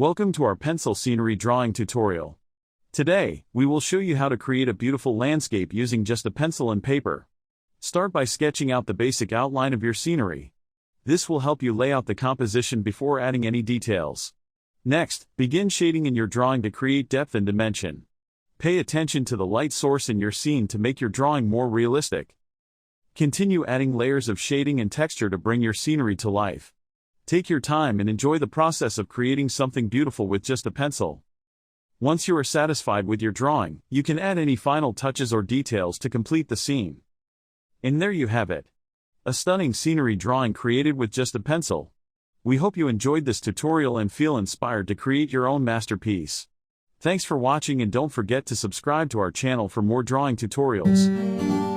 Welcome to our pencil scenery drawing tutorial. Today, we will show you how to create a beautiful landscape using just a pencil and paper. Start by sketching out the basic outline of your scenery. This will help you lay out the composition before adding any details. Next, begin shading in your drawing to create depth and dimension. Pay attention to the light source in your scene to make your drawing more realistic. Continue adding layers of shading and texture to bring your scenery to life. Take your time and enjoy the process of creating something beautiful with just a pencil. Once you are satisfied with your drawing, you can add any final touches or details to complete the scene. And there you have it. A stunning scenery drawing created with just a pencil. We hope you enjoyed this tutorial and feel inspired to create your own masterpiece. Thanks for watching, and don't forget to subscribe to our channel for more drawing tutorials.